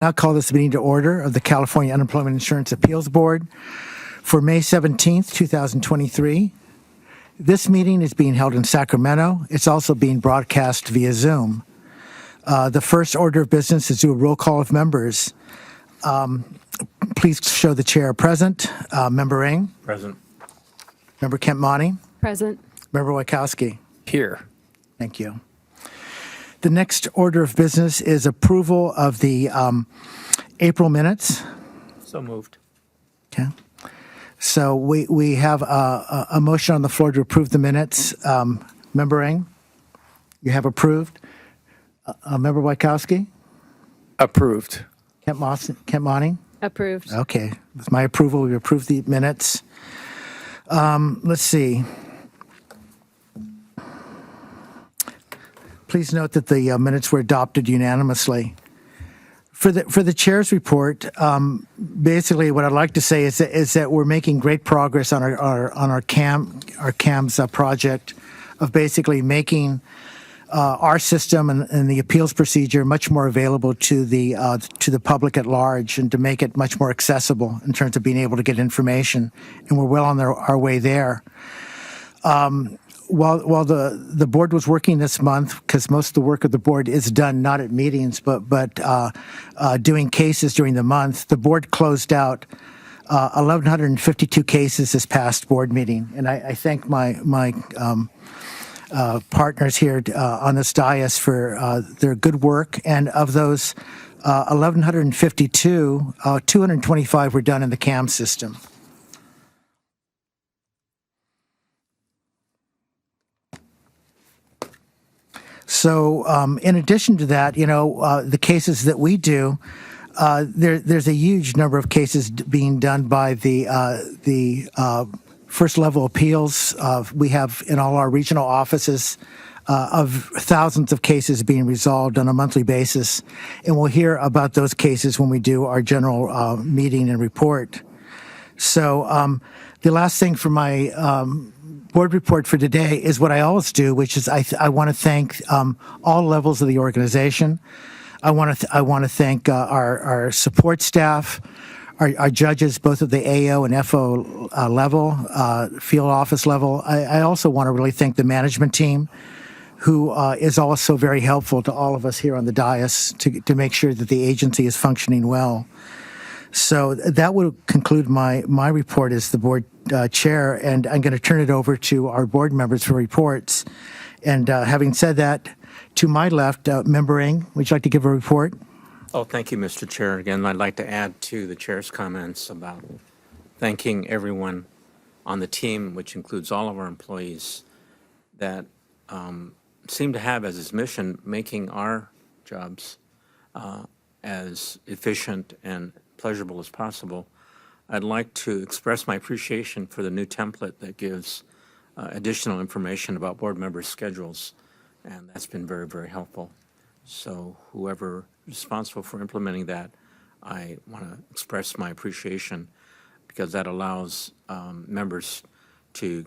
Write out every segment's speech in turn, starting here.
Now call this meeting to order of the California Unemployment Insurance Appeals Board for May 17th, 2023. This meeting is being held in Sacramento. It's also being broadcast via Zoom. The first order of business is to do a roll call of members. Please show the chair present. Member Ng? Present. Member Kempmani? Present. Member Wachowski? Here. Thank you. The next order of business is approval of the April minutes. So moved. Okay. So we have a motion on the floor to approve the minutes. Member Ng, you have approved. Member Wachowski? Approved. Kempmani? Approved. Okay. With my approval, we approve the minutes. Let's see. Please note that the minutes were adopted unanimously. For the chair's report, basically what I'd like to say is that we're making great progress on our CAMS project of basically making our system and the appeals procedure much more available to the public at large, and to make it much more accessible in terms of being able to get information. And we're well on our way there. While the board was working this month, because most of the work of the board is done not at meetings, but doing cases during the month, the board closed out 1,152 cases this past board meeting. And I thank my partners here on this dais for their good work. And of those 1,152, 225 were done in the CAM system. So in addition to that, the cases that we do, there's a huge number of cases being done by the first level appeals. We have in all our regional offices of thousands of cases being resolved on a monthly basis. And we'll hear about those cases when we do our general meeting and report. So the last thing for my board report for today is what I always do, which is I want to thank all levels of the organization. I want to thank our support staff, our judges, both at the AO and FO level, field office level. I also want to really thank the management team, who is also very helpful to all of us here on the dais to make sure that the agency is functioning well. So that will conclude my report as the board chair, and I'm going to turn it over to our board members for reports. And having said that, to my left, Member Ng, would you like to give a report? Oh, thank you, Mr. Chair. Again, I'd like to add to the chair's comments about thanking everyone on the team, which includes all of our employees, that seem to have as its mission making our jobs as efficient and pleasurable as possible. I'd like to express my appreciation for the new template that gives additional information about board members' schedules, and that's been very, very helpful. So whoever is responsible for implementing that, I want to express my appreciation, because that allows members to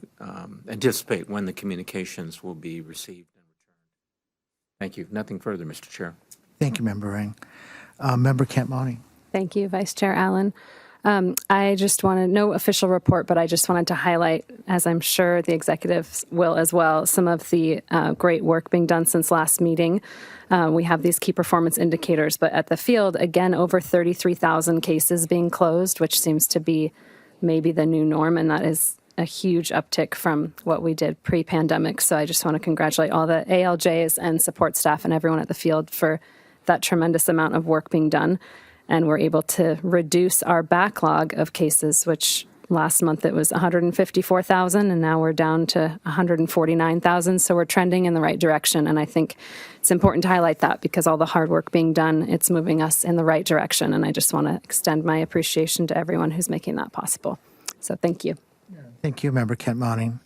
anticipate when the communications will be received and returned. Thank you. Nothing further, Mr. Chair. Thank you, Member Ng. Member Kempmani. Thank you, Vice Chair Allen. I just wanted, no official report, but I just wanted to highlight, as I'm sure the executives will as well, some of the great work being done since last meeting. We have these key performance indicators, but at the field, again, over 33,000 cases being closed, which seems to be maybe the new norm, and that is a huge uptick from what we did pre-pandemic. So I just want to congratulate all the ALJs and support staff and everyone at the field for that tremendous amount of work being done. And we're able to reduce our backlog of cases, which last month it was 154,000, and now we're down to 149,000. So we're trending in the right direction. And I think it's important to highlight that, because all the hard work being done, it's moving us in the right direction. And I just want to extend my appreciation to everyone who's making that possible. So thank you. Thank you, Member Kempmani.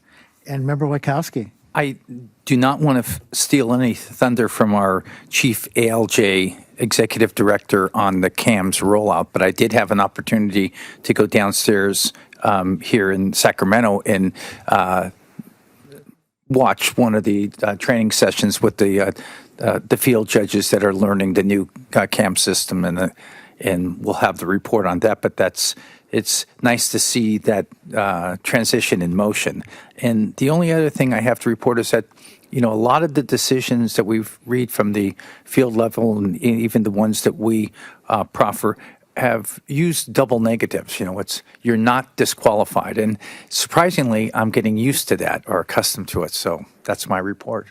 And Member Wachowski. I do not want to steal any thunder from our chief ALJ executive director on the CAMS rollout, but I did have an opportunity to go downstairs here in Sacramento and watch one of the training sessions with the field judges that are learning the new CAM system, and and we'll have the report on that. But it's nice to see that transition in motion. And the only other thing I have to report is that, a lot of the decisions that we read from the field level, and even the ones that we proffer, have used double negatives. You're not disqualified. And surprisingly, I'm getting used to that or accustomed to it. So that's my report.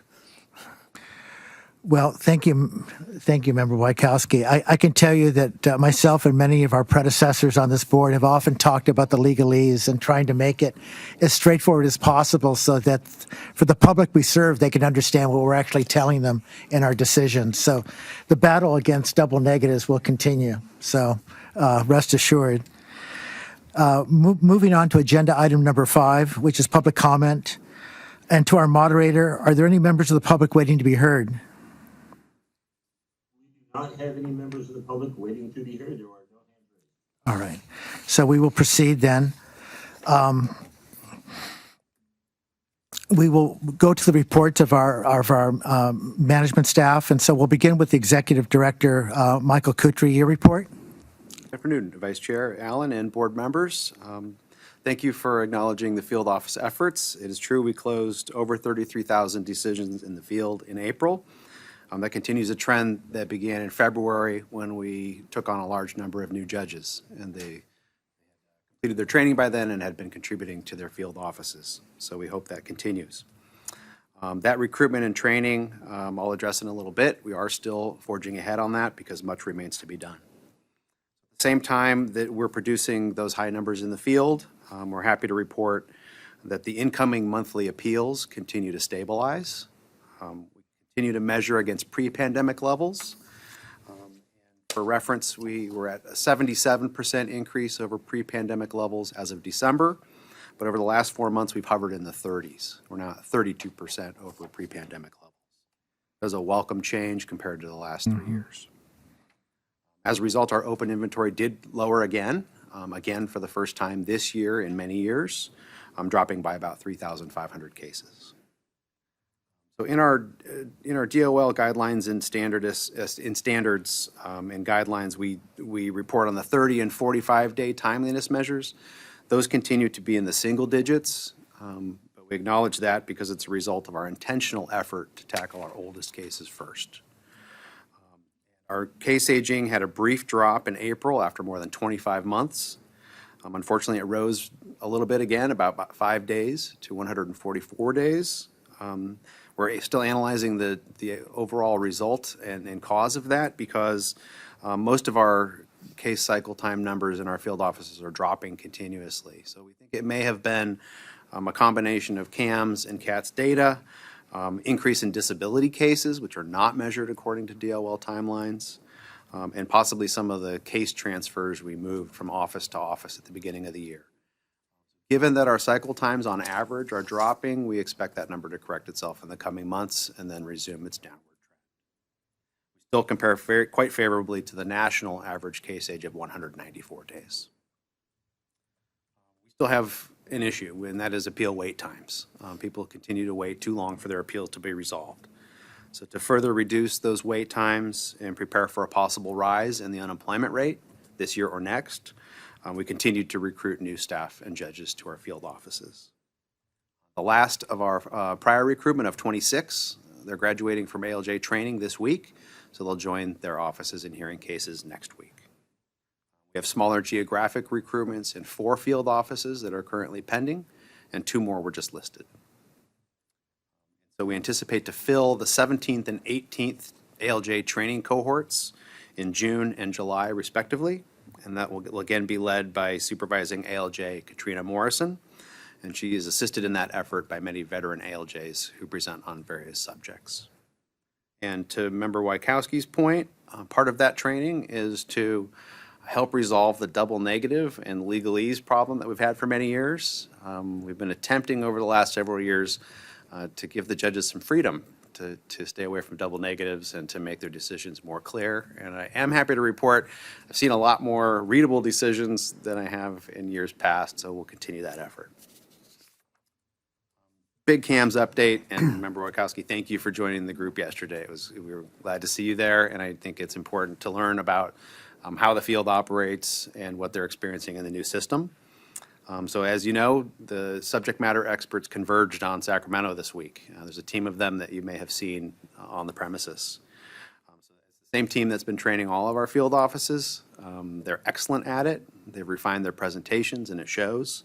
Well, thank you, Member Wojciechowski. I can tell you that myself and many of our predecessors on this board have often talked about the legalese and trying to make it as straightforward as possible so that for the public we serve, they can understand what we're actually telling them in our decisions. So the battle against double negatives will continue. So rest assured. Moving on to agenda item number 5, which is public comment. And to our moderator, are there any members of the public waiting to be heard? Not have any members of the public waiting to be heard. There are no hands raised. All right. So we will proceed then. We will go to the reports of our management staff. And so we'll begin with the Executive Director, Michael Kutry, your report. Good afternoon, Vice Chair Allen and board members. Thank you for acknowledging the field office efforts. It is true we closed over 33,000 decisions in the field in April. That continues a trend that began in February when we took on a large number of new judges, and they completed their training by then and had been contributing to their field offices. So we hope that continues. That recruitment and training, I'll address in a little bit. We are still forging ahead on that because much remains to be done. At the same time that we're producing those high numbers in the field, we're happy to report that the incoming monthly appeals continue to stabilize. Continue to measure against pre-pandemic levels. For reference, we were at a 77% increase over pre-pandemic levels as of December, but over the last 4 months, we've hovered in the 30s. We're now at 32% over pre-pandemic levels. That was a welcome change compared to the last 3 years. As a result, our open inventory did lower again for the first time this year in many years, dropping by about 3,500 cases. So in our DOL guidelines and standards and guidelines, we report on the 30 and 45-day timeliness measures. Those continue to be in the single digits, but we acknowledge that because it's a result of our intentional effort to tackle our oldest cases first. Our case aging had a brief drop in April after more than 25 months. Unfortunately, it rose a little bit again, about 5 days to 144 days. We're still analyzing the overall result and cause of that because most of our case cycle time numbers in our field offices are dropping continuously. So we think it may have been a combination of CAMS and CATS data, increase in disability cases, which are not measured according to DOL timelines, and possibly some of the case transfers we moved from office to office at the beginning of the year. Given that our cycle times on average are dropping, we expect that number to correct itself in the coming months and then resume its downward trend. We still compare quite favorably to the national average case age of 194 days. We still have an issue, and that is appeal wait times. People continue to wait too long for their appeal to be resolved. So to further reduce those wait times and prepare for a possible rise in the unemployment rate this year or next, we continue to recruit new staff and judges to our field offices. The last of our prior recruitment of 26, they're graduating from ALJ training this week, so they'll join their offices in hearing cases next week. We have smaller geographic recruitments in 4 field offices that are currently pending, and 2 more were just listed. So we anticipate to fill the 17th and 18th ALJ training cohorts in June and July, respectively. And that will again be led by supervising ALJ Katrina Morrison, and she is assisted in that effort by many veteran ALJs who present on various subjects. And to Member Wojciechowski's point, part of that training is to help resolve the double negative and legalese problem that we've had for many years. We've been attempting over the last several years to give the judges some freedom to stay away from double negatives and to make their decisions more clear. And I am happy to report I've seen a lot more readable decisions than I have in years past, so we'll continue that effort. Big CAMS update, and Member Wojciechowski, thank you for joining the group yesterday. We were glad to see you there, and I think it's important to learn about how the field operates, and what they're experiencing in the new system. So as you know, the subject matter experts converged on Sacramento this week. There's a team of them that you may have seen on the premises. So it's the same team that's been training all of our field offices. They're excellent at it. They've refined their presentations, and it shows.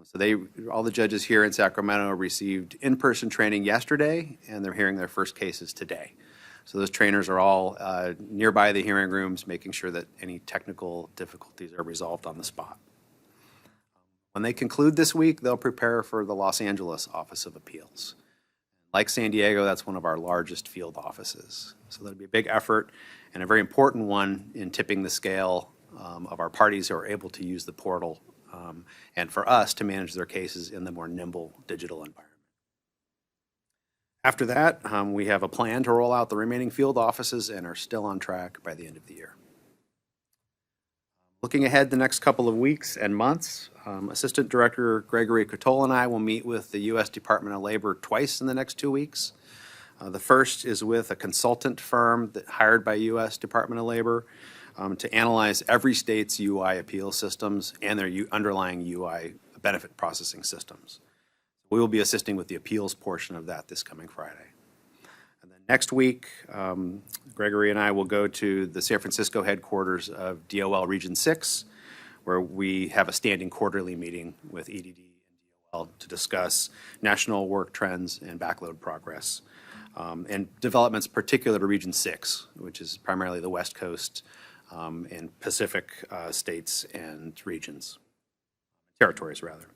So all the judges here in Sacramento received in-person training yesterday, and they're hearing their first cases today. So those trainers are all nearby the hearing rooms, making sure that any technical difficulties are resolved on the spot. When they conclude this week, they'll prepare for the Los Angeles Office of Appeals. Like San Diego, that's one of our largest field offices. So that'll be a big effort and a very important one in tipping the scale of our parties who are able to use the portal and for us to manage their cases in the more nimble digital environment. After that, we have a plan to roll out the remaining field offices and are still on track by the end of the year. Looking ahead the next couple of weeks and months, Assistant Director Gregory Cotola and I will meet with the U.S. Department of Labor twice in the next 2 weeks. The first is with a consultant firm hired by U.S. Department of Labor to analyze every state's UI appeal systems and their underlying UI benefit processing systems. We will be assisting with the appeals portion of that this coming Friday. And then next week, Gregory and I will go to the San Francisco headquarters of DOL Region 6, where we have a standing quarterly meeting with EDD and DOL to discuss national work trends and backload progress, and developments particular to Region 6, which is primarily the West Coast and Pacific states and regions, territories rather.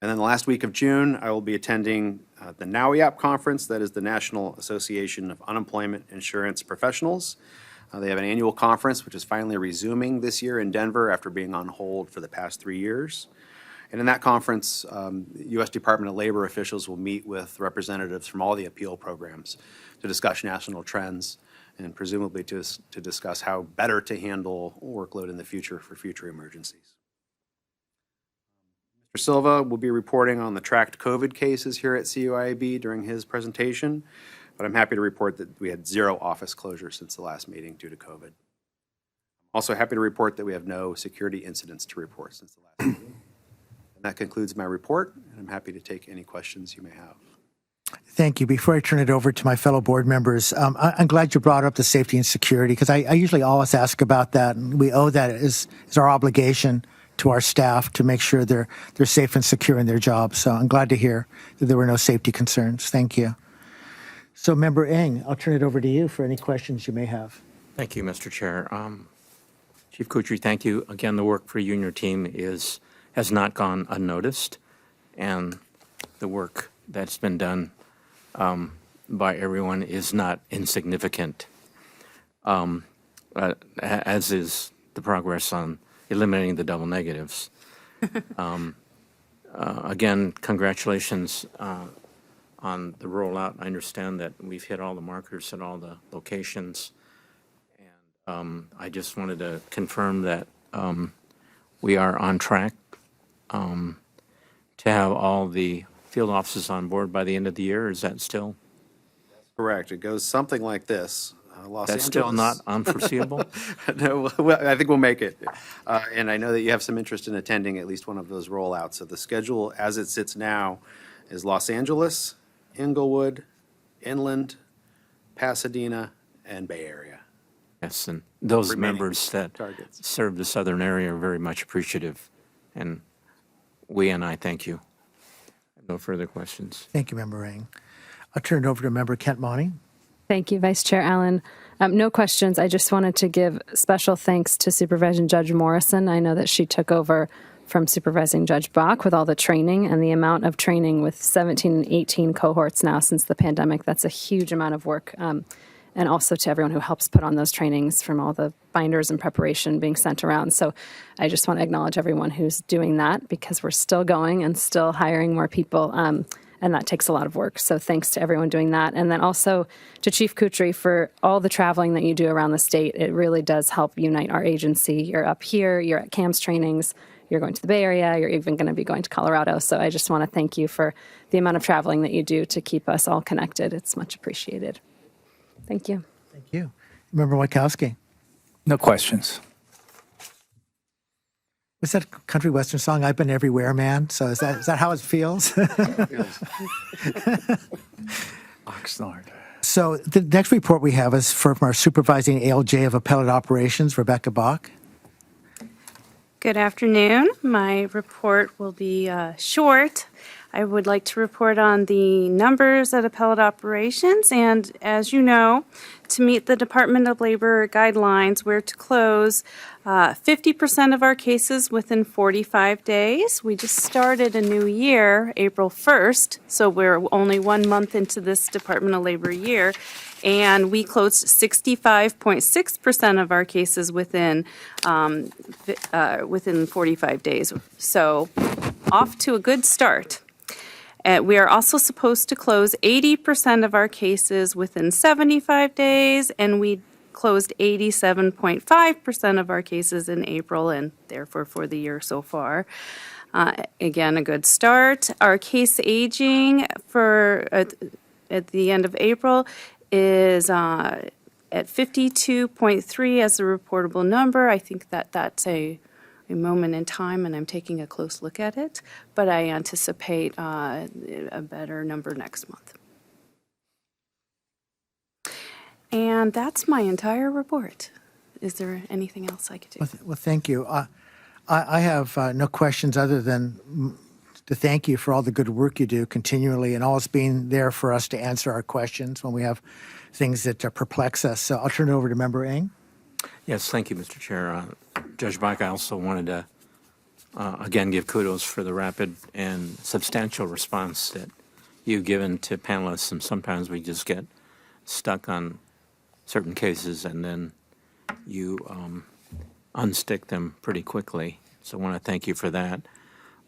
And then the last week of June, I will be attending the CUIAB conference, that is the National Association of Unemployment Insurance Professionals. They have an annual conference, which is finally resuming this year in Denver after being on hold for the past 3 years. And in that conference, U.S. Department of Labor officials will meet with representatives from all the appeal programs to discuss national trends and presumably to discuss how better to handle workload in the future for future emergencies. Mr. Silva will be reporting on the tracked COVID cases here at CUIAB during his presentation, but I'm happy to report that we had 0 office closures since the last meeting due to COVID. I'm also happy to report that we have no security incidents to report since the last meeting. And that concludes my report, and I'm happy to take any questions you may have. Thank you. Before I turn it over to my fellow board members, I'm glad you brought up the safety and security, because I usually always ask about that, and we owe that as our obligation to our staff to make sure they're safe and secure in their jobs. So I'm glad to hear that there were no safety concerns. Thank you. So Member Ng, I'll turn it over to you for any questions you may have. Thank you, Mr. Chair. Chief Kutry, thank you. Again, the work for you and your team has not gone unnoticed, and the work that's been done by everyone is not insignificant, as is the progress on eliminating the double negatives. Again, congratulations on the rollout. I understand that we've hit all the markers at all the locations. And I just wanted to confirm that we are on track to have all the field offices on board by the end of the year. Is that still? Correct. It goes something like this. Los That's Angeles. still not unforeseeable? No, well, I think we'll make it. And I know that you have some interest in attending at least one of those rollouts. So the schedule as it sits now is Los Angeles, Inglewood, Inland, Pasadena, and Bay Area. Yes, and those Remaining members that targets. serve the southern area are very much appreciative, and I thank you. No further questions. Thank you, Member Ng. I'll turn it over to Member Kent Monty. Thank you, Vice Chair Allen. No questions. I just wanted to give special thanks to Supervising Judge Morrison. I know that she took over from Supervising Judge Bach with all the training and the amount of training with 17 and 18 cohorts now since the pandemic. That's a huge amount of work. And also to everyone who helps put on those trainings, from all the binders and preparation being sent around. So I just want to acknowledge everyone who's doing that, because we're still going and still hiring more people. And that takes a lot of work. So thanks to everyone doing that. And then also to Chief Kutry for all the traveling that you do around the state. It really does help unite our agency. You're up here, you're at CAMS trainings, you're going to the Bay Area, you're even going to be going to Colorado. So I just want to thank you for the amount of traveling that you do to keep us all connected. It's much appreciated. Thank you. Thank you. Member Wachowski. No questions. What's that country western song? I've been everywhere, man. So is that how it feels? Oxnard. So the next report we have is from our supervising ALJ of appellate operations, Rebecca Bach. Good afternoon. My report will be short. I would like to report on the numbers at appellate operations, and as you know, to meet the Department of Labor guidelines, we're to close 50% of our cases within 45 days. We just started a new year, April 1st, so we're only 1 month into this Department of Labor year, and we closed 65.6% of our cases within 45 days. So off to a good start. We are also supposed to close 80% of our cases within 75 days, and we closed 87.5% of our cases in April, and therefore for the year so far. Again, a good start. Our case aging for at the end of April is at 52.3 as a reportable number. I think that's a moment in time, and I'm taking a close look at it, but I anticipate a better number next month. And that's my entire report. Is there anything else I could do? Well, thank you. I have no questions other than to thank you for all the good work you do continually and always being there for us to answer our questions when we have things that perplex us. So I'll turn it over to Member Ng. Yes, thank you, Mr. Chair. Judge Bach, I also wanted to, again, give kudos for the rapid and substantial response that you've given to panelists, and sometimes we just get stuck on certain cases, and then you unstick them pretty quickly. So I want to thank you for that.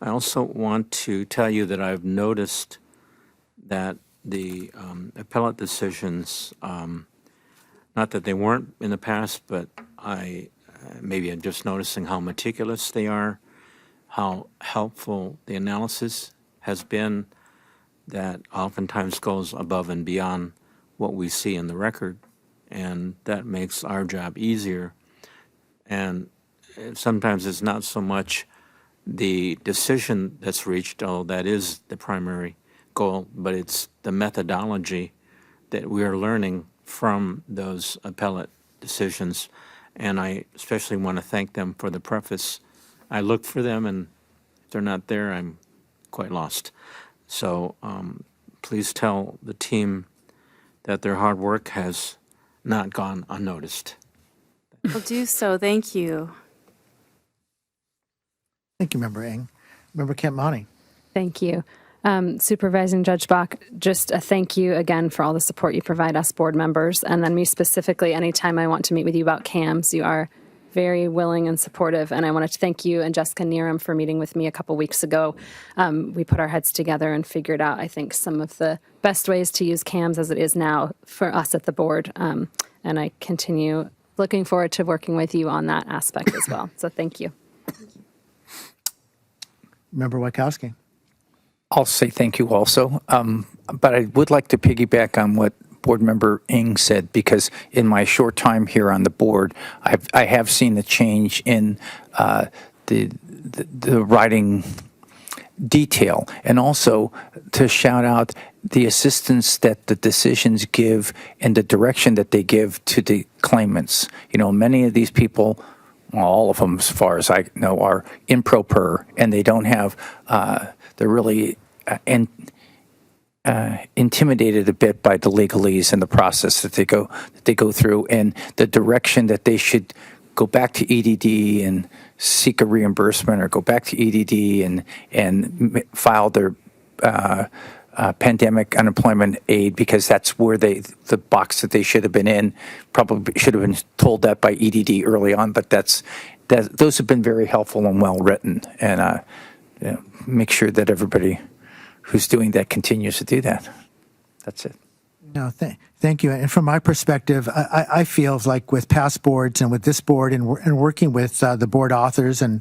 I also want to tell you that I've noticed that the appellate decisions, not that they weren't in the past, but maybe I'm just noticing how meticulous they are, how helpful the analysis has been, that oftentimes goes above and beyond what we see in the record, and that makes our job easier. And sometimes it's not so much the decision that's reached, although that is the primary goal, but it's the methodology that we are learning from those appellate decisions. And I especially want to thank them for the preface. I look for them, and if they're not there, I'm quite lost. So please tell the team that their hard work has not gone unnoticed. I'll do so. Thank you. Thank you, Member Ng. Member Kempmani. Thank you. Supervising Judge Bach, just a thank you again for all the support you provide us board members. And then me specifically, anytime I want to meet with you about CAMS, you are very willing and supportive. And I wanted to thank you and Jessica Neeram for meeting with me a couple weeks ago. We put our heads together and figured out, I think, some of the best ways to use CAMS as it is now for us at the board. And I continue looking forward to working with you on that aspect as well. So thank you. Member Wachowski. I'll say thank you also, but I would like to piggyback on what Board Member Ng said, because in my short time here on the board, I have seen the change in the writing detail, and also to shout out the assistance that the decisions give and the direction that they give to the claimants. You know, many of these people, well, all of them, as far as I know, are improper, and they don't have, they're really intimidated a bit by the legalese and the process that they go through, and the direction that they should go back to EDD and seek a reimbursement, or go back to EDD and file their pandemic unemployment aid, because that's where the box that they should have been in. Probably should have been told that by EDD early on, but those have been very helpful and well written, and make sure that everybody who's doing that continues to do that. That's it. No, thank you. And from my perspective, I feel like with past boards and with this board and working with the board authors and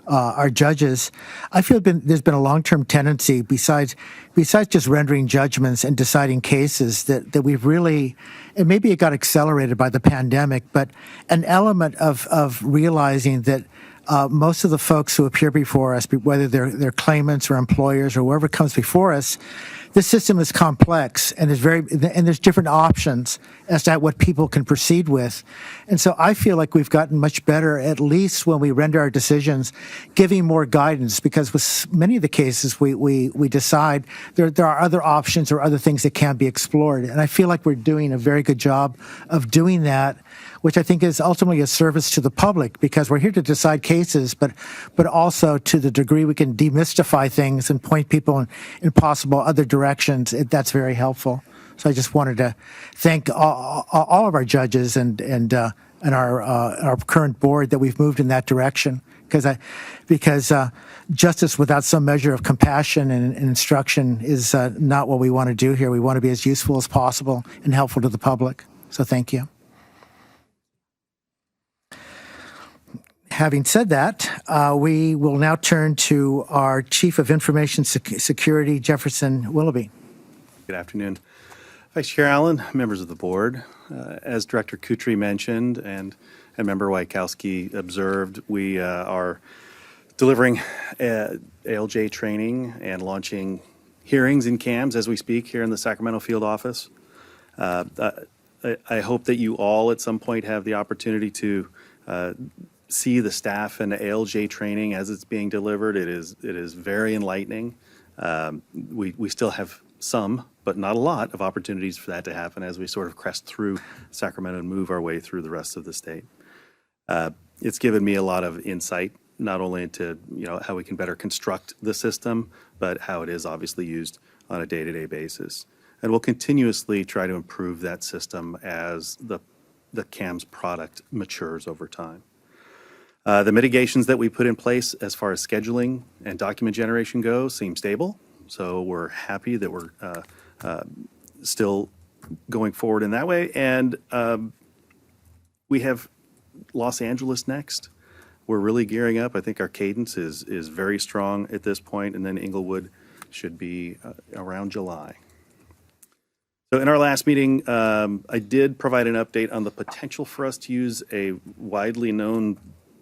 our judges, I feel there's been a long-term tendency, besides just rendering judgments and deciding cases, that we've really, and maybe it got accelerated by the pandemic, but an element of realizing that most of the folks who appear before us, whether they're claimants or employers or whoever comes before us, this system is complex and there's different options as to what people can proceed with. And so I feel like we've gotten much better, at least when we render our decisions, giving more guidance, because with many of the cases we decide there are other options or other things that can be explored. And I feel like we're doing a very good job of doing that, which I think is ultimately a service to the public, because we're here to decide cases, but also to the degree we can demystify things and point people in possible other directions, that's very helpful. So I just wanted to thank all of our judges and our current board that we've moved in that direction, because justice without some measure of compassion and instruction is not what we want to do here. We want to be as useful as possible and helpful to the public. So thank you. Having said that, we will now turn to our Chief of Information Security, Jefferson Willoughby. Good afternoon. Vice Chair Allen, members of the board. As Director Kutry mentioned and Member Wajkowski observed, we are delivering ALJ training and launching hearings in CAMS as we speak here in the Sacramento field office. I hope that you all at some point have the opportunity to see the staff and the ALJ training as it's being delivered. It is very enlightening. We still have some, but not a lot, of opportunities for that to happen as we sort of crest through Sacramento and move our way through the rest of the state. It's given me a lot of insight, not only into how we can better construct the system, but how it is obviously used on a day-to-day basis. And we'll continuously try to improve that system as the CAMS product matures over time. The mitigations that we put in place as far as scheduling and document generation go seem stable. So we're happy that we're still going forward in that way. And we have Los Angeles next. We're really gearing up. I think our cadence is very strong at this point, and then Inglewood should be around July. So in our last meeting, I did provide an update on the potential for us to use a widely known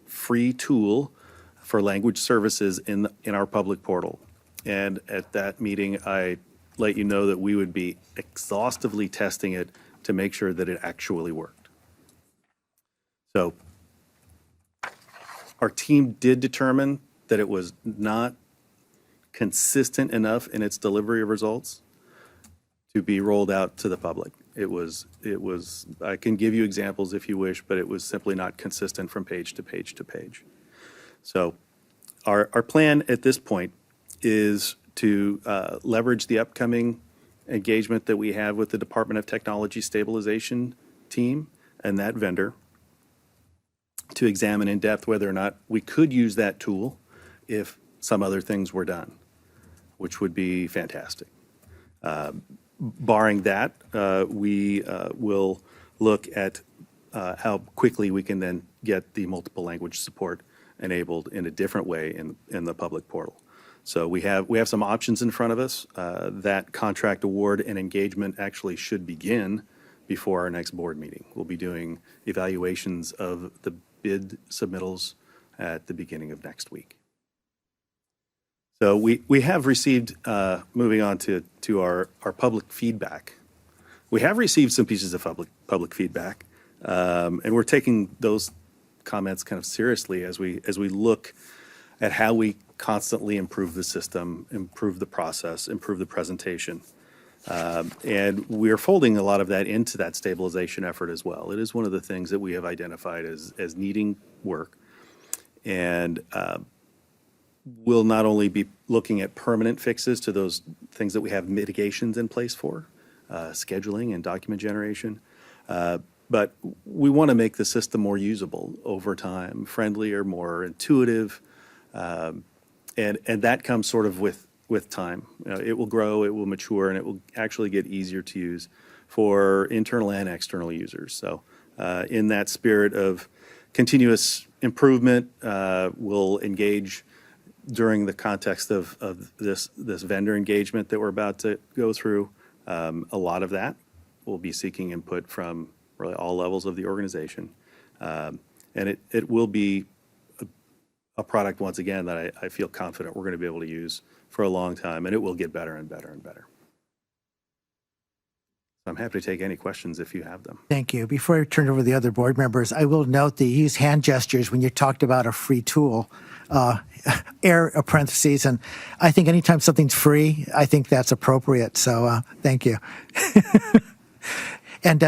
free tool for language services in our public portal. And at that meeting, I let you know that we would be exhaustively testing it to make sure that it actually worked. So our team did determine that it was not consistent enough in its delivery of results to be rolled out to the public. It was, I can give you examples if you wish, but it was simply not consistent from page to page to page. So our plan at this point is to leverage the upcoming engagement that we have with the Department of Technology Stabilization team and that vendor to examine in depth whether or not we could use that tool if some other things were done, which would be fantastic. Barring that, we will look at how quickly we can then get the multiple language support enabled in a different way in the public portal. So we have some options in front of us. That contract award and engagement actually should begin before our next board meeting. We'll be doing evaluations of the bid submittals at the beginning of next week. So we have received, moving on to our public feedback, we have received some pieces of public feedback, and we're taking those comments kind of seriously as we look at how we constantly improve the system, improve the process, improve the presentation. And we're folding a lot of that into that stabilization effort as well. It is one of the things that we have identified as needing work. And we'll not only be looking at permanent fixes to those things that we have mitigations in place for, scheduling and document generation, but we want to make the system more usable over time, friendlier, more intuitive, and that comes sort of with time. It will grow, it will mature, and it will actually get easier to use for internal and external users. So in that spirit of continuous improvement. We'll engage during the context of this vendor engagement that we're about to go through. A lot of that we'll be seeking input from really all levels of the organization. And it will be a product, once again, that I feel confident we're going to be able to use for a long time, and it will get better and better and better. I'm happy to take any questions if you have them. Thank you. Before I turn it over to the other board members, I will note that you use hand gestures when you talked about a free tool, air parentheses, and I think anytime something's free, I think that's appropriate. So thank you. And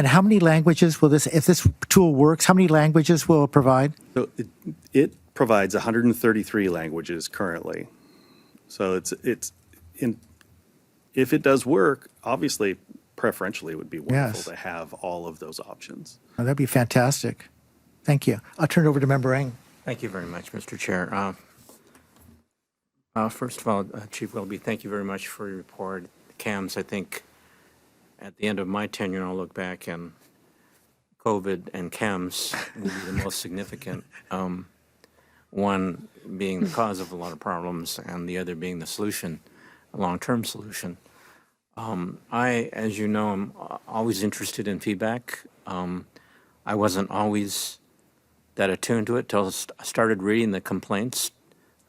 how many languages will this, if this tool works, how many languages will it provide? So it provides 133 languages currently. So if it does work, obviously, preferentially, it would be wonderful Yes. to have all of those options. Oh, that'd be fantastic. Thank you. I'll turn it over to Member Eng. Thank you very much, Mr. Chair. First of all, Chief Willoughby, thank you very much for your report. CAMS, I think, at the end of my tenure, I'll look back and COVID and CAMS will be the most significant. One being the cause of a lot of problems and the other being the solution, a long-term solution. I, as you know, am always interested in feedback. I wasn't always that attuned to it till I started reading the complaints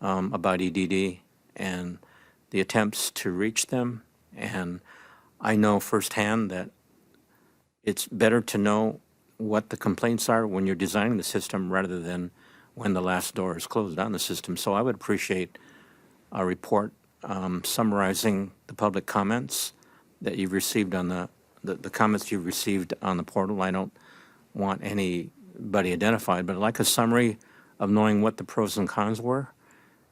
about EDD and the attempts to reach them. And I know firsthand that it's better to know what the complaints are when you're designing the system rather than when the last door is closed on the system. So I would appreciate a report summarizing the public comments that you've received on the comments you've received on the portal. I don't want anybody identified, but I'd like a summary of knowing what the pros and cons were.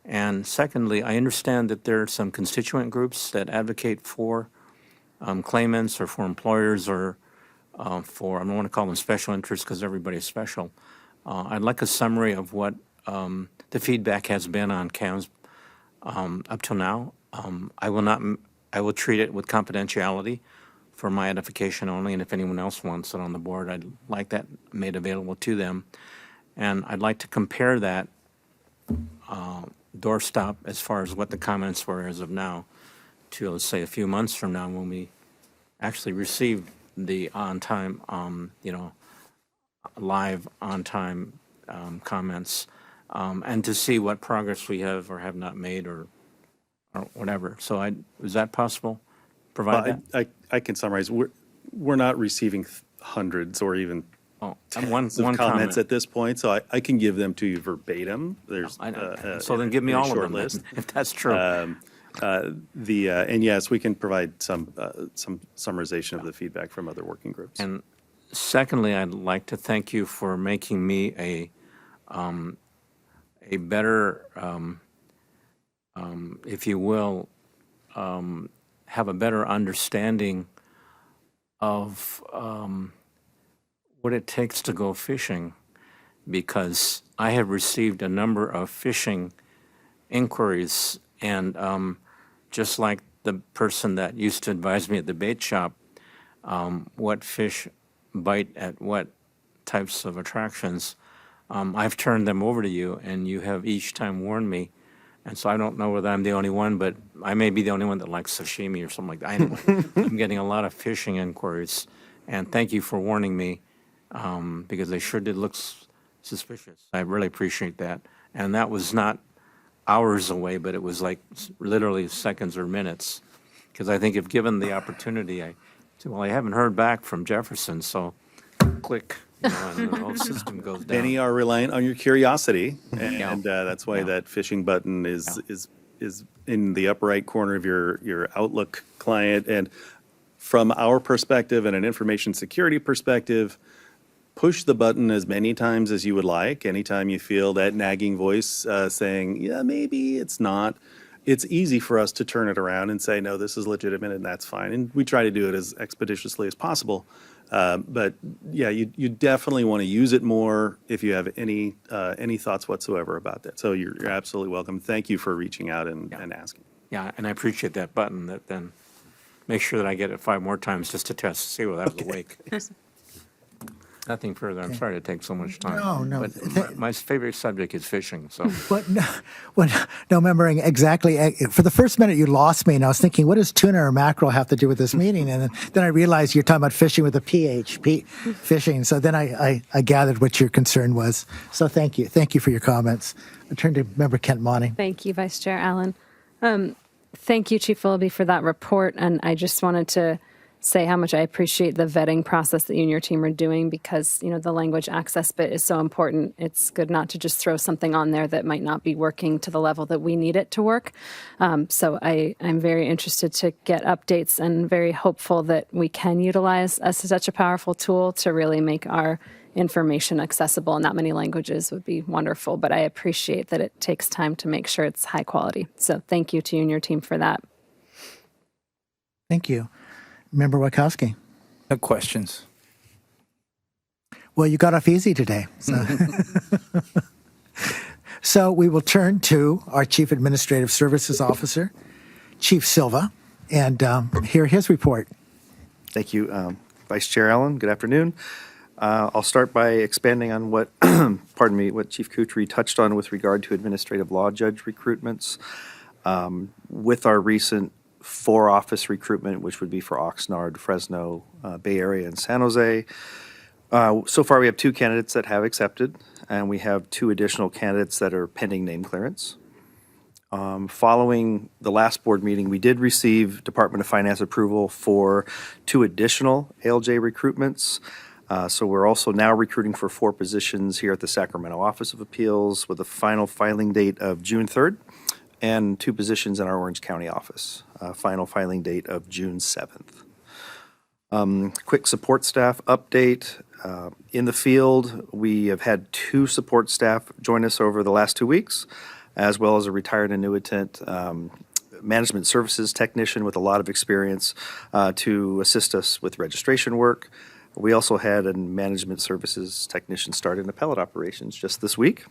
And secondly, I understand that there are some constituent groups that advocate for claimants or for employers or for, I don't want to call them special interests because everybody's special. I'd like a summary of what the feedback has been on CAMS up till now. I will treat it with confidentiality for my edification only, and if anyone else wants it on the board, I'd like that made available to them. And I'd like to compare that doorstop as far as what the comments were as of now to, let's say, a few months from now when we actually receive the on-time, live on-time comments, and to see what progress we have or have not made or whatever. So is that possible? Provide that? I can summarize. We're not receiving hundreds or even One comments comment. at this point, so I can give them to you verbatim. There's So then give me a all of short them, then, list. if that's true. And yes, we can provide some summarization of the feedback from other working groups. And secondly, I'd like to thank you for making me a better, if you will, have a better understanding of what it takes to go fishing, because I have received a number of fishing inquiries, and just like the person that used to advise me at the bait shop, what fish bite at what types of attractions, I've turned them over to you, and you have each time warned me. And so I don't know whether I'm the only one, but I may be the only one that likes sashimi or something like that. Anyway, I'm getting a lot of fishing inquiries, and thank you for warning me, because they sure did look suspicious. I really appreciate that. And that was not hours away, but it was like literally seconds or minutes. Because I think if given the opportunity, I said, well, I haven't heard back from Jefferson, so click, and the whole system goes down. Many are reliant on your curiosity, and that's why Yeah. that phishing button is in the upper right corner of your Outlook client. And from our perspective and an information security perspective, push the button as many times as you would like. Anytime you feel that nagging voice saying, yeah, maybe it's not, it's easy for us to turn it around and say, no, this is legitimate and that's fine. And we try to do it as expeditiously as possible. But yeah, you definitely want to use it more if you have any thoughts whatsoever about that. So you're absolutely welcome. Thank you for reaching out and asking. Yeah, and I appreciate that button that then make sure that I get it 5 more times just to test to see whether I was awake. Nothing further. I'm sorry to take so much time. No. But my favorite subject is fishing, so. But no, remembering exactly, for the first minute you lost me, and I was thinking, what does tuna or mackerel have to do with this meeting? And then I realized you're talking about fishing with a PH, fishing. So then I gathered what your concern was. So thank you. Thank you for your comments. I turn to Member Kent Monty. Thank you, Vice Chair Allen. Thank you, Chief Willoughby, for that report. And I just wanted to say how much I appreciate the vetting process that you and your team are doing, because, the language access bit is so important. It's good not to just throw something on there that might not be working to the level that we need it to work. So I'm very interested to get updates and very hopeful that we can utilize as such a powerful tool to really make our information accessible in that many languages would be wonderful. But I appreciate that it takes time to make sure it's high quality. So thank you to you and your team for that. Thank you. Member Wachowski. No questions. Well, you got off easy today. So we will turn to our Chief Administrative Services Officer, Chief Silva, and hear his report. Thank you, Vice Chair Allen. Good afternoon. I'll start by expanding on what, what Chief Kutry touched on with regard to administrative law judge recruitments. With our recent 4-office recruitment, which would be for Oxnard, Fresno, Bay Area, and San Jose. So far, we have 2 candidates that have accepted, and we have 2 additional candidates that are pending name clearance. Following the last board meeting, we did receive Department of Finance approval for 2 additional ALJ recruitments. So we're also now recruiting for 4 positions here at the Sacramento Office of Appeals with a final filing date of June 3rd. And 2 positions in our Orange County office, final filing date of June 7th. Quick support staff update. In the field, we have had 2 support staff join us over the last 2 weeks, as well as a retired annuitant management services technician with a lot of experience to assist us with registration work. We also had a management services technician start in appellate operations just this week.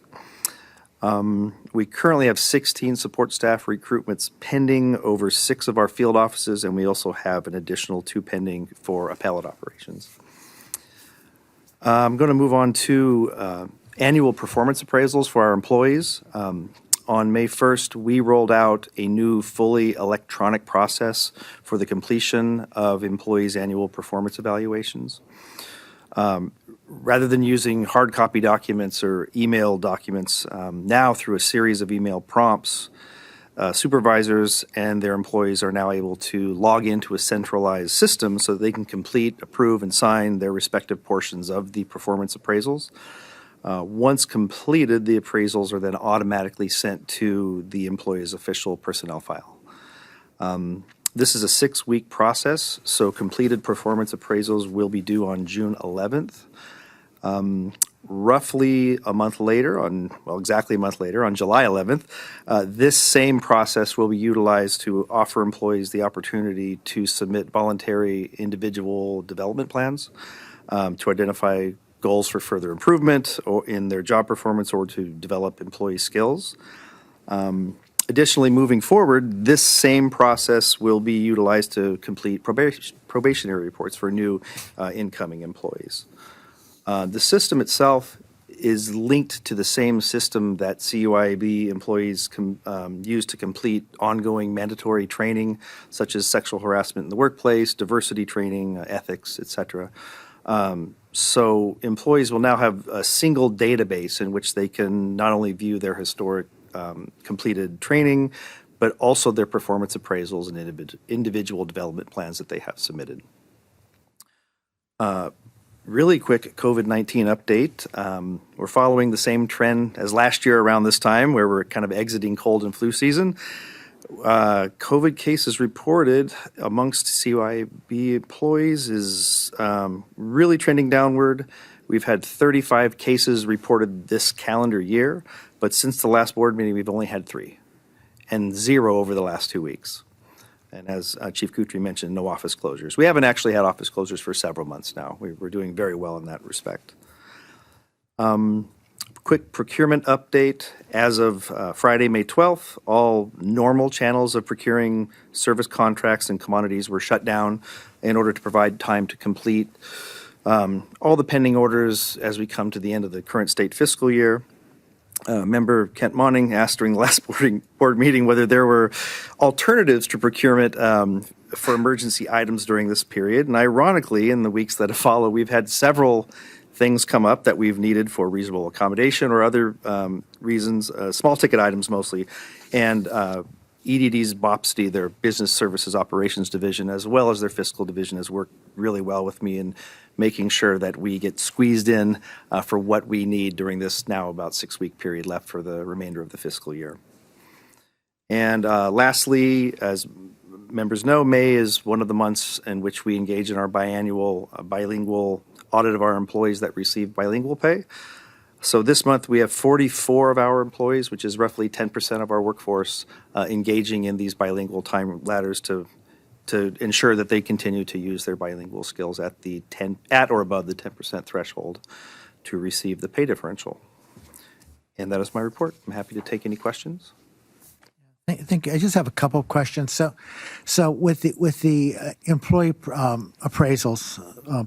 We currently have 16 support staff recruitments pending over 6 of our field offices, and we also have an additional 2 pending for appellate operations. I'm going to move on to annual performance appraisals for our employees. On May 1st, we rolled out a new fully electronic process for the completion of employees' annual performance evaluations. Rather than using hard copy documents or email documents, now through a series of email prompts, supervisors and their employees are now able to log into a centralized system so that they can complete, approve, and sign their respective portions of the performance appraisals. Once completed, the appraisals are then automatically sent to the employee's official personnel file. This is a 6-week process, so completed performance appraisals will be due on June 11th. Roughly a month later, exactly a month later, on July 11th, this same process will be utilized to offer employees the opportunity to submit voluntary individual development plans to identify goals for further improvement or in their job performance or to develop employee skills. Additionally, moving forward, this same process will be utilized to complete probationary reports for new incoming employees. The system itself is linked to the same system that CUIAB employees use to complete ongoing mandatory training, such as sexual harassment in the workplace, diversity training, ethics, etc. So employees will now have a single database in which they can not only view their historic completed training, but also their performance appraisals and individual development plans that they have submitted. Really quick COVID-19 update. We're following the same trend as last year around this time, where we're kind of exiting cold and flu season. COVID cases reported amongst CUIAB employees is really trending downward. We've had 35 cases reported this calendar year, but since the last board meeting, we've only had 3, and 0 over the last 2 weeks. And as Chief Kutry mentioned, no office closures. We haven't actually had office closures for several months now. We're doing very well in that respect. Quick procurement update. As of Friday, May 12th, all normal channels of procuring service contracts and commodities were shut down in order to provide time to complete All the pending orders as we come to the end of the current state fiscal year. Member Kent Monning asked during the last board meeting whether there were alternatives to procurement for emergency items during this period. And ironically, in the weeks that have followed, we've had several things come up that we've needed for reasonable accommodation or other reasons, small ticket items mostly. And EDD's BOPSD, their Business Services Operations Division, as well as their fiscal division, has worked really well with me in making sure that we get squeezed in for what we need during this now about 6-week period left for the remainder of the fiscal year. And lastly, as members know, May is one of the months in which we engage in our biannual bilingual audit of our employees that receive bilingual pay. So this month, we have 44 of our employees, which is roughly 10% of our workforce, engaging in these bilingual time ladders to ensure that they continue to use their bilingual skills at or above the 10% threshold to receive the pay differential. And that is my report. I'm happy to take any questions. I just have a couple of questions. So with the employee appraisals,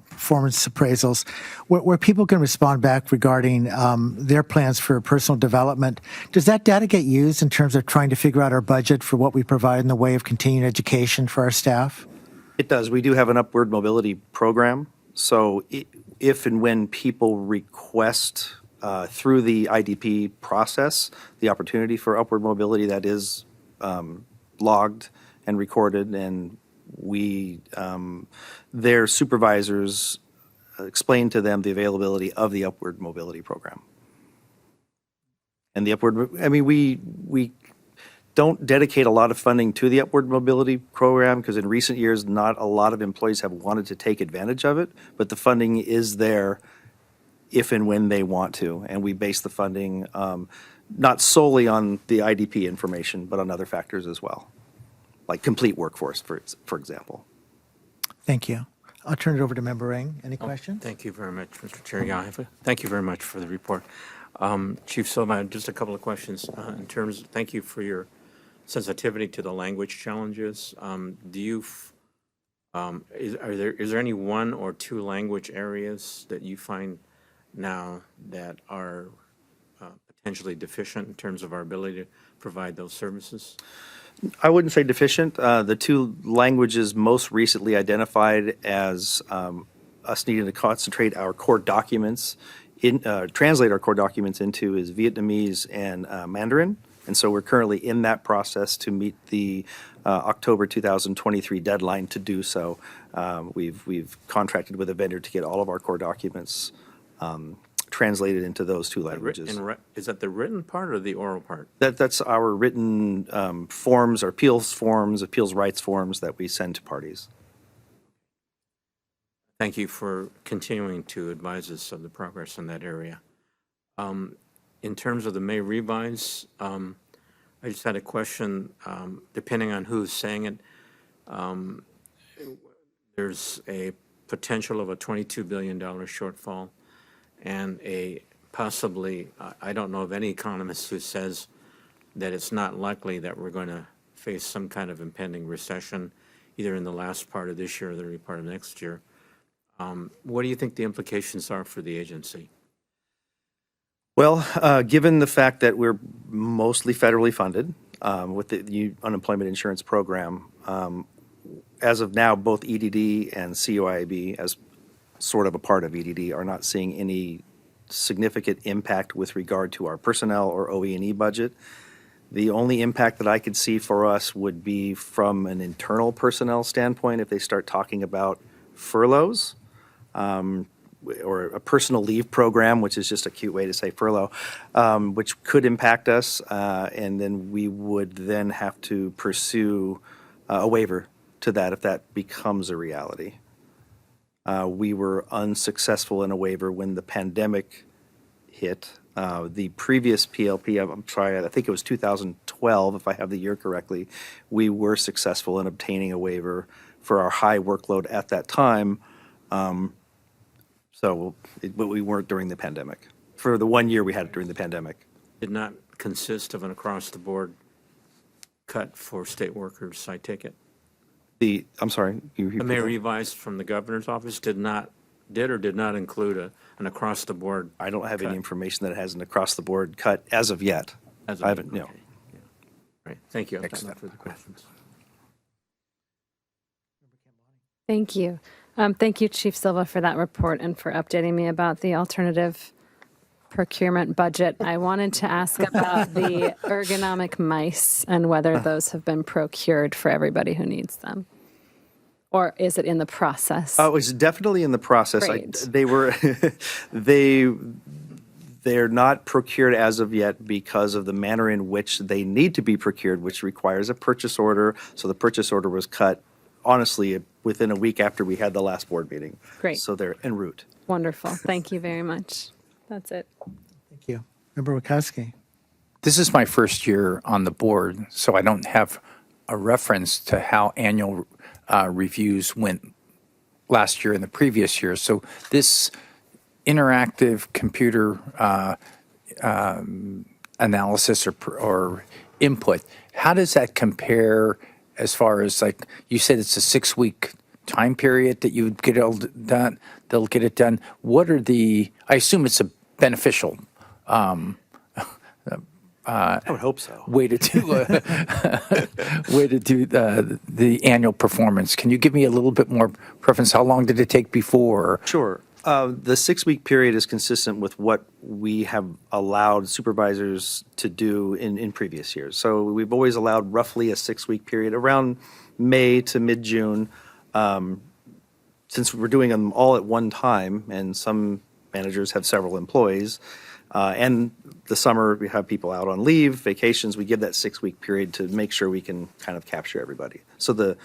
performance appraisals, where people can respond back regarding their plans for personal development, does that data get used in terms of trying to figure out our budget for what we provide in the way of continuing education for our staff? It does. We do have an upward mobility program. So if and when people request through the IDP process, the opportunity for upward mobility, that is logged and recorded, and their supervisors explain to them the availability of the upward mobility program. And the upward, we don't dedicate a lot of funding to the upward mobility program because in recent years, not a lot of employees have wanted to take advantage of it, but the funding is there if and when they want to. And we base the funding not solely on the IDP information, but on other factors as well, like complete workforce, for example. Thank you. I'll turn it over to Member Ring. Any questions? Thank you very much, Mr. Chair. Yeah, thank you very much for the report. Chief Silva, just a couple of questions. Thank you for your sensitivity to the language challenges. Is there any one or two language areas that you find now that are potentially deficient in terms of our ability to provide those services? I wouldn't say deficient. The two languages most recently identified as us needing to concentrate our core documents, translate our core documents into is Vietnamese and Mandarin. And so we're currently in that process to meet the October 2023 deadline to do so. We've contracted with a vendor to get all of our core documents translated into those two languages. Is that the written part or the oral part? That's our written forms, our appeals rights forms that we send to parties. Thank you for continuing to advise us of the progress in that area. In terms of the May revise, I just had a question, depending on who's saying it. There's a potential of a $22 billion shortfall and possibly, I don't know of any economist who says that it's not likely that we're going to face some kind of impending recession, either in the last part of this year or the early part of next year. What do you think the implications are for the agency? Well, given the fact that we're mostly federally funded with the unemployment insurance program, as of now, both EDD and CUIAB, as sort of a part of EDD, are not seeing any significant impact with regard to our personnel or OE&E budget. The only impact that I could see for us would be from an internal personnel standpoint if they start talking about furloughs. Or a personal leave program, which is just a cute way to say furlough, which could impact us, and then we would then have to pursue a waiver to that if that becomes a reality. We were unsuccessful in a waiver when the pandemic hit. The previous PLP, I'm sorry, I think it was 2012, if I have the year correctly, we were successful in obtaining a waiver for our high workload at that time. But we weren't during the pandemic. For the 1 year we had it during the pandemic. Did not consist of an across-the-board cut for state workers, I take it? I'm sorry, The May revised from the governor's office did not did or did not include an across-the-board. I don't have any cut information that it has an across-the-board cut as of yet. as I of- haven't, no. okay, yeah. Right, thank you. I've got no Excellent. further questions. Thank you. Thank you, Chief Silva, for that report and for updating me about the alternative procurement budget. I wanted to ask about the ergonomic mice and whether those have been procured for everybody who needs them. Or is it in the process? Oh, it's definitely in the process. Great. They were, they're not procured as of yet because of the manner in which they need to be procured, which requires a purchase order. So the purchase order was cut, honestly, within a week after we had the last board meeting. Great. So they're en route. Wonderful. Thank you very much. That's it. Thank you. Member Wachowski. This is my first year on the board, so I don't have a reference to how annual reviews went last year and the previous year. So this interactive computer analysis or input, how does that compare as far as, like, you said it's a 6-week time period that you would get it all done, they'll get it done. What are I assume it's a beneficial I would hope so. way to do the annual performance. Can you give me a little bit more preference? How long did it take before? Sure. The 6-week period is consistent with what we have allowed supervisors to do in previous years. So we've always allowed roughly a 6-week period around May to mid-June. Since we're doing them all at one time, and some managers have several employees, and the summer we have people out on leave, vacations, we give that 6-week period to make sure we can kind of capture everybody. So the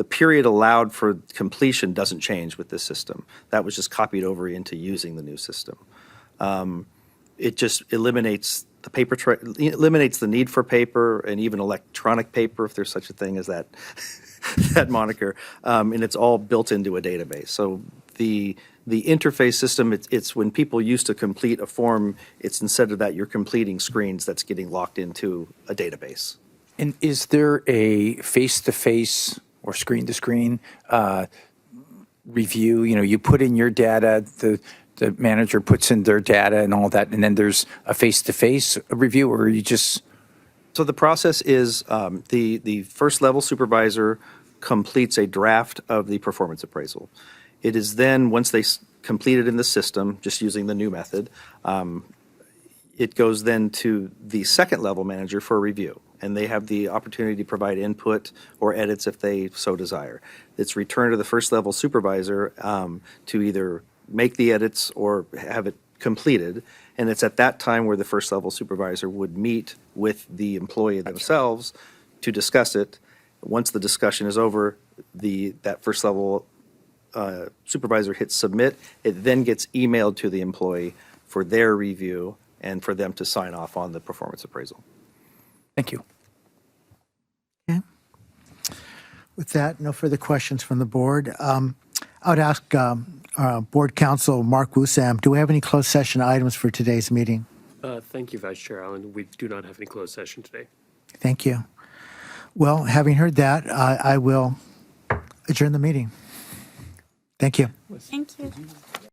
period allowed for completion doesn't change with this system. That was just copied over into using the new system. It just eliminates the paper, eliminates the need for paper and even electronic paper, if there's such a thing as that, that moniker. And it's all built into a database. So the interface system, it's when people used to complete a form, it's instead of that, you're completing screens that's getting locked into a database. And is there a face-to-face or screen-to-screen review? You know, you put in your data, the manager puts in their data and all that, and then there's a face-to-face review, or you just... So the process is the first level supervisor completes a draft of the performance appraisal. It is then, once they complete it in the system, just using the new method, it goes then to the second level manager for review. And they have the opportunity to provide input or edits if they so desire. It's returned to the first level supervisor to either make the edits or have it completed. And it's at that time where the first level supervisor would meet with the employee themselves to discuss it. Once the discussion is over, that first level supervisor hits submit. It then gets emailed to the employee for their review and for them to sign off on the performance appraisal. Thank you. Okay. With that, no further questions from the board. I would ask Board Counsel Mark Wusam, do we have any closed session items for today's meeting? Thank you, Vice Chair Allen. We do not have any closed session today. Thank you. Well, having heard that, I will adjourn the meeting. Thank you. Thank you.